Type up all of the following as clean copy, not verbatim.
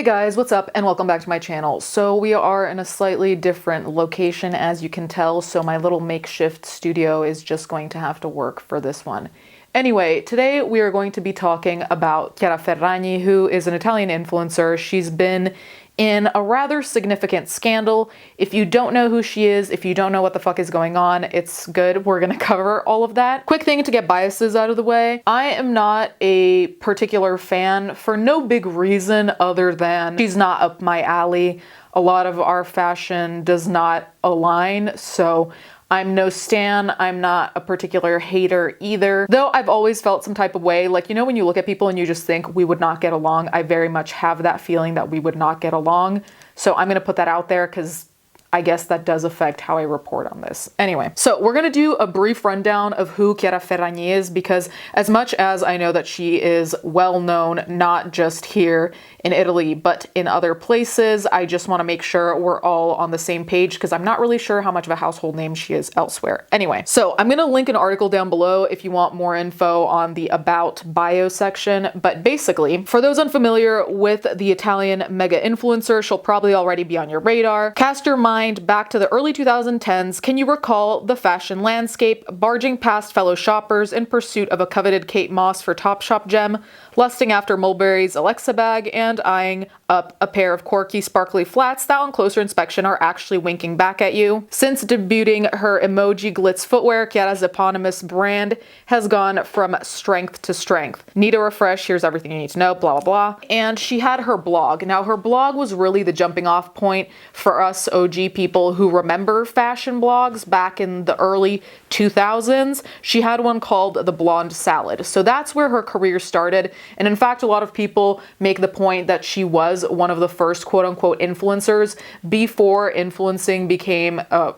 Hey guys, what's up and welcome back to my channel. So we are in a slightly different location as you can tell, so my little makeshift studio is just going to have to work for this one. Anyway, today we are going to be talking about Chiara Ferragni, who is an Italian influencer. She's been in a rather significant scandal. If you don't know who she is, if you don't know what the fuck is going on, it's good. We're gonna cover all of that. Quick thing to get biases out of the way. I am not a particular fan for no big reason other than she's not up my alley. A lot of our fashion does not align, so I'm no stan, I'm not a particular hater either. Though I've always felt some type of way, like, you know, when you look at people and you just think we would not get along, I very much have that feeling that we would not get along. So I'm gonna put that out there because I guess that does affect how I report on this. Anyway, so we're gonna do a brief rundown of who Chiara Ferragni is, because as much as I know that she is well known, not just here in Italy, but in other places, I just wanna make sure we're all on the same page because I'm not really sure how much of a household name she is elsewhere. Anyway, so I'm gonna link an article down below if you want more info on the About bio section, but basically, for those unfamiliar with the Italian mega influencer, she'll probably already be on your radar. Cast your mind back to the early 2010s. Can you recall the fashion landscape, barging past fellow shoppers in pursuit of a coveted Kate Moss for Topshop gem, lusting after Mulberry's Alexa bag, and eyeing up a pair of quirky, sparkly flats that on closer inspection are actually winking back at you? Since debuting her emoji glitz footwear, Chiara's eponymous brand has gone from strength to strength. Need a refresh? Here's everything you need to know, blah, blah, blah. And she had her blog. Now, her blog was really the jumping off point for us OG people who remember fashion blogs back in the early 2000s. She had one called The Blonde Salad. So that's where her career started. And in fact, a lot of people make the point that she was one of the first quote unquote influencers before influencing became a,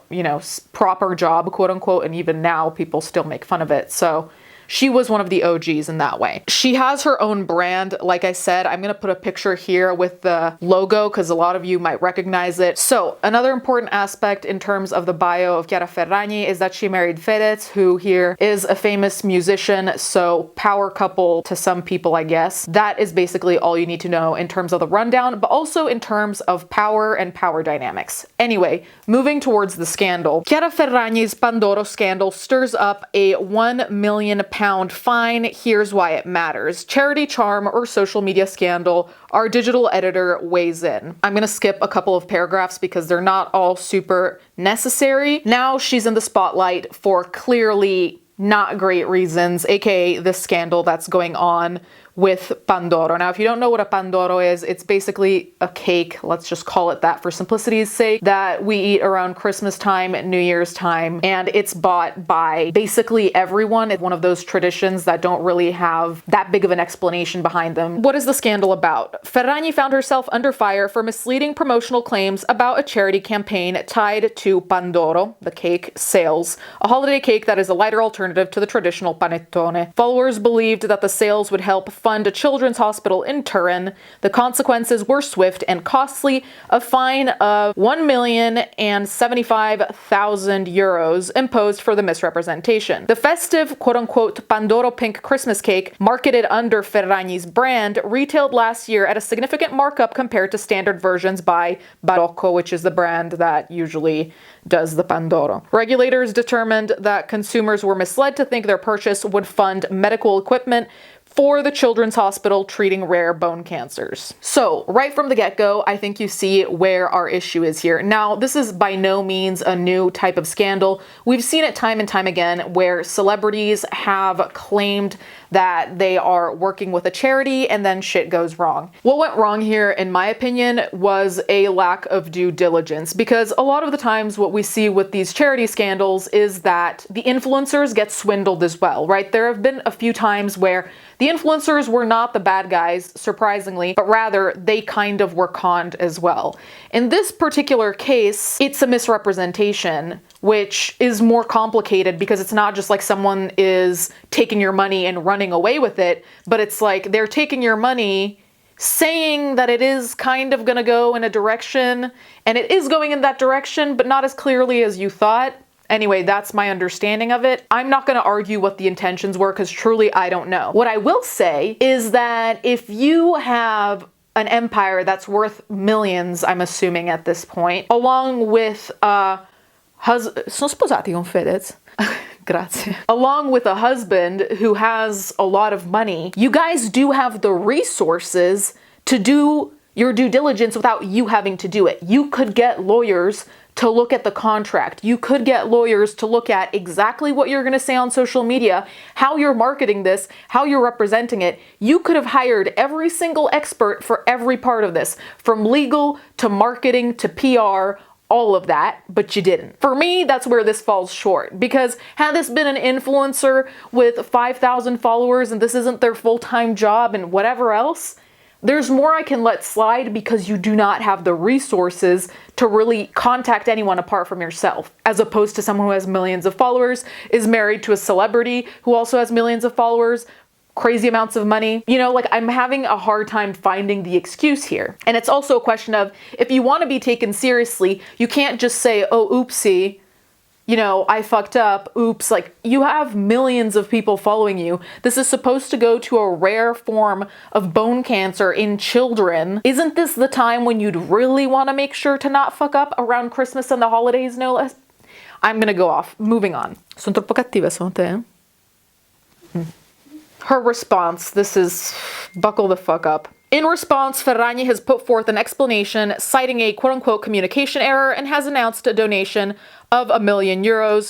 proper job, quote unquote. And even now people still make fun of it. So she was one of the OGs in that way. She has her own brand. Like I said, I'm gonna put a picture here with the logo because a lot of you might recognize it. So another important aspect in terms of the bio of Chiara Ferragni is that she married Fedez, who here is a famous musician. So power couple to some people, I guess. That is basically all you need to know in terms of the rundown, but also in terms of power and power dynamics. Anyway, moving towards the scandal. Chiara Ferragni's Pandoro scandal stirs up a £1 million fine. Here's why it matters. Charity charm or social media scandal? Our digital editor weighs in. I'm gonna skip a couple of paragraphs because they're not all super necessary. Now she's in the spotlight for clearly not great reasons, aka the scandal that's going on with Pandoro. Now, if you don't know what a Pandoro is, it's basically a cake, let's just call it that for simplicity's sake, that we eat around Christmas time, New Year's time, and it's bought by basically everyone. It's one of those traditions that don't really have that big of an explanation behind them. What is the scandal about? Ferragni found herself under fire for misleading promotional claims about a charity campaign tied to Pandoro, the cake, sales, a holiday cake that is a lighter alternative to the traditional panettone. Followers believed that the sales would help fund a children's hospital in Turin. The consequences were swift and costly, a fine of €1,075,000 imposed for the misrepresentation. The festive quote-unquote Pandoro pink Christmas cake, marketed under Ferragni's brand, retailed last year at a significant markup compared to standard versions by Barocco, which is the brand that usually does the Pandoro. Regulators determined that consumers were misled to think their purchase would fund medical equipment for the children's hospital treating rare bone cancers. So right from the get-go, I think you see where our issue is here. Now, this is by no means a new type of scandal. We've seen it time and time again where celebrities have claimed that they are working with a charity and then shit goes wrong. What went wrong here, in my opinion, was a lack of due diligence, because a lot of the times what we see with these charity scandals is that the influencers get swindled as well, right? There have been a few times where the influencers were not the bad guys, surprisingly, but rather they kind of were conned as well. In this particular case, it's a misrepresentation, which is more complicated because it's not just like someone is taking your money and running away with it, but it's like they're taking your money, saying that it is kind of gonna go in a direction, and it is going in that direction, but not as clearly as you thought. Anyway, that's my understanding of it. I'm not going to argue what the intentions were because truly I don't know. What I will say is that if you have an empire that's worth millions, I'm assuming at this point, along with sono sposati con Fedez? Grazie. Along with a husband who has a lot of money, you guys do have the resources to do your due diligence without you having to do it. You could get lawyers to look at the contract. You could get lawyers to look at exactly what you're going to say on social media, how you're marketing this, how you're representing it. You could have hired every single expert for every part of this, from legal to marketing to PR, all of that, but you didn't. For me, that's where this falls short, because had this been an influencer with 5,000 followers and this isn't their full-time job and whatever else, there's more I can let slide because you do not have the resources to really contact anyone apart from yourself, as opposed to someone who has millions of followers, is married to a celebrity who also has millions of followers, crazy amounts of money. You know, like, I'm having a hard time finding the excuse here. And it's also a question of, if you want to be taken seriously, you can't just say, oh, oopsie, you know, I fucked up, oops. Like, you have millions of people following you. This is supposed to go to a rare form of bone cancer in children. Isn't this the time when you'd really want to make sure to not fuck up around Christmas and the holidays, no less? I'm gonna go off. Moving on. Sono troppo cattiva, secondo te? Her response, this is buckle the fuck up. In response, Ferragni has put forth an explanation citing a quote-unquote communication error and has announced a donation of €1 million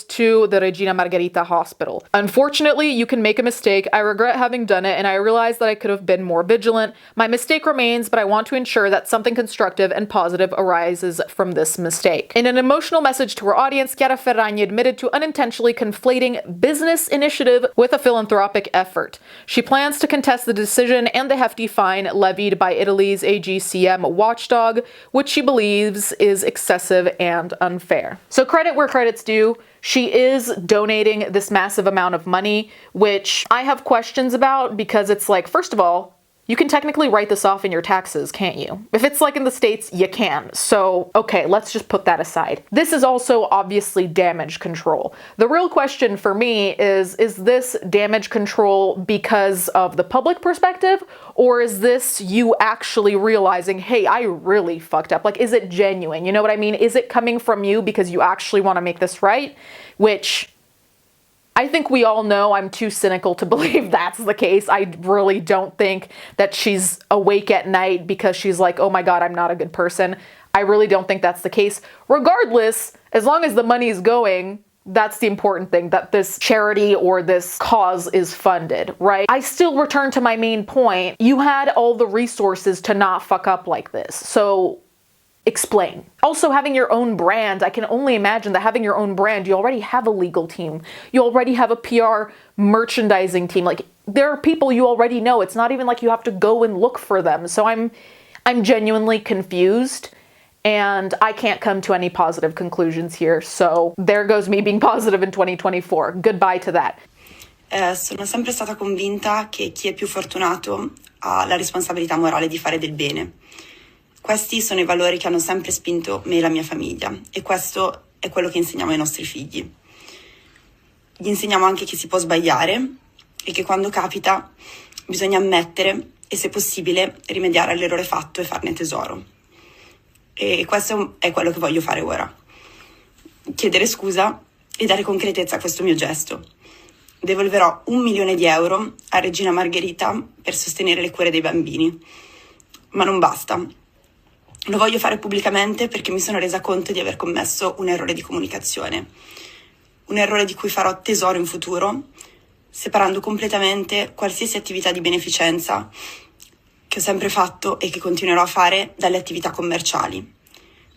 to the Regina Margherita Hospital. Unfortunately, you can make a mistake. I regret having done it, and I realize that I could have been more vigilant. My mistake remains, but I want to ensure that something constructive and positive arises from this mistake. In an emotional message to her audience, Chiara Ferragni admitted to unintentionally conflating business initiative with a philanthropic effort. She plans to contest the decision and the hefty fine levied by Italy's AGCM watchdog, which she believes is excessive and unfair. So credit where credit's due. She is donating this massive amount of money, which I have questions about, because it's like, first of all, you can technically write this off in your taxes, can't you? If it's like in the States, you can. So, okay, let's just put that aside. This is also obviously damage control. The real question for me is this damage control because of the public perspective, or is this you actually realizing, hey, I really fucked up? Like, is it genuine? You know what I mean? Is it coming from you because you actually want to make this right? Which I think we all know I'm too cynical to believe that's the case. I really don't think that she's awake at night because she's like, oh my God, I'm not a good person. I really don't think that's the case. Regardless, as long as the money is going, that's the important thing, that this charity or this cause is funded, right? I still return to my main point. You had all the resources to not fuck up like this. So explain. Also, having your own brand, I can only imagine that having your own brand, you already have a legal team. You already have a PR merchandising team. Like, there are people you already know. It's not even like you have to go and look for them. So I'm genuinely confused, and I can't come to any positive conclusions here. So there goes me being positive in 2024. Goodbye to that. Sono sempre stata convinta che chi è più fortunato ha la responsabilità morale di fare del bene. Questi sono i valori che hanno sempre spinto me e la mia famiglia, e questo è quello che insegniamo ai nostri figli. Gli insegniamo anche che si può sbagliare e che quando capita bisogna ammettere e, se possibile, rimediare all'errore fatto e farne tesoro. E questo è quello che voglio fare ora. Chiedere scusa e dare concretezza a questo mio gesto. Devolverò €1 milione a Regina Margherita per sostenere le cure dei bambini. Ma non basta. Lo voglio fare pubblicamente perché mi sono resa conto di aver commesso un errore di comunicazione. Un errore di cui farò tesoro in futuro, separando completamente qualsiasi attività di beneficenza che ho sempre fatto e che continuerò a fare dalle attività commerciali.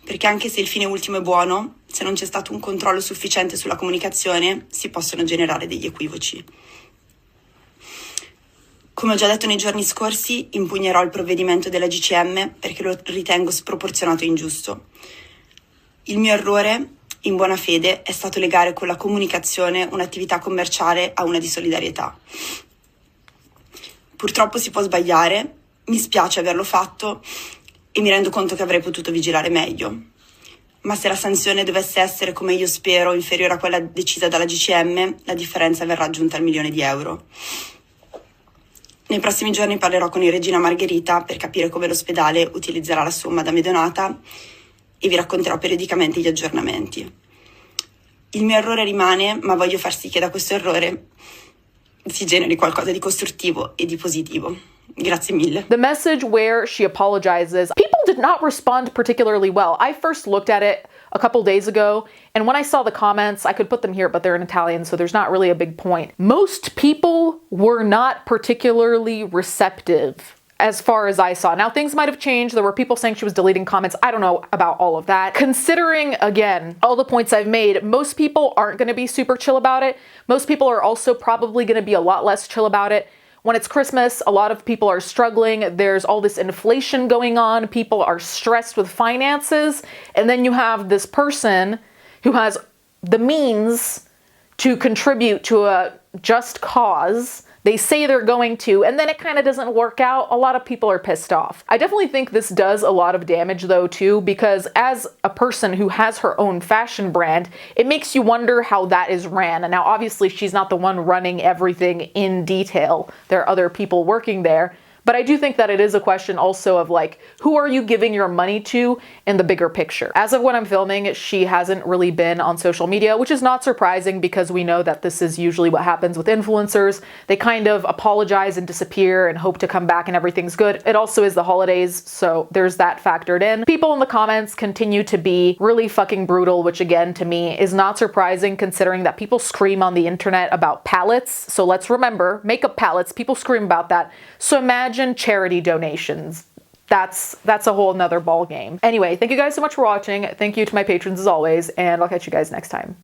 Perché anche se il fine ultimo è buono, se non c'è stato un controllo sufficiente sulla comunicazione, si possono generare degli equivoci. Come ho già detto nei giorni scorsi, impugnerò il provvedimento della GCM perché lo ritengo sproporzionato e ingiusto. Il mio errore, in buona fede, è stato legare con la comunicazione un'attività commerciale a una di solidarietà. Purtroppo si può sbagliare, mi spiace averlo fatto e mi rendo conto che avrei potuto vigilare meglio. Ma se la sanzione dovesse essere, come io spero, inferiore a quella decisa dalla GCM, la differenza verrà aggiunta al €1 milione. Nei prossimi giorni parlerò con il Regina Margherita per capire come l'ospedale utilizzerà la somma da me donata e vi racconterò periodicamente gli aggiornamenti. Il mio errore rimane, ma voglio far sì che da questo errore si generi qualcosa di costruttivo e di positivo. Grazie mille. The message where she apologizes, people did not respond particularly well. I first looked at it a couple days ago, and when I saw the comments, I could put them here, but they're in Italian, so there's not really a big point. Most people were not particularly receptive as far as I saw. Now, things might have changed. There were people saying she was deleting comments. I don't know about all of that. Considering, again, all the points I've made, most people aren't going to be super chill about it. Most people are also probably going to be a lot less chill about it. When it's Christmas, a lot of people are struggling. There's all this inflation going on. People are stressed with finances. And then you have this person who has the means to contribute to a just cause. They say they're going to, and then it kind of doesn't work out. A lot of people are pissed off. I definitely think this does a lot of damage though too, because as a person who has her own fashion brand, it makes you wonder how that is ran. And now obviously she's not the one running everything in detail. There are other people working there. But I do think that it is a question also of like, who are you giving your money to in the bigger picture? As of when I'm filming, she hasn't really been on social media, which is not surprising because we know that this is usually what happens with influencers. They kind of apologize and disappear and hope to come back and everything's good. It also is the holidays, so there's that factored in. People in the comments continue to be really fucking brutal, which again, to me, is not surprising considering that people scream on the internet about palettes. So let's remember, makeup palettes, people scream about that. So imagine charity donations. That's a whole nother ball game. Anyway, thank you guys so much for watching. Thank you to my patrons as always, and I'll catch you guys next time.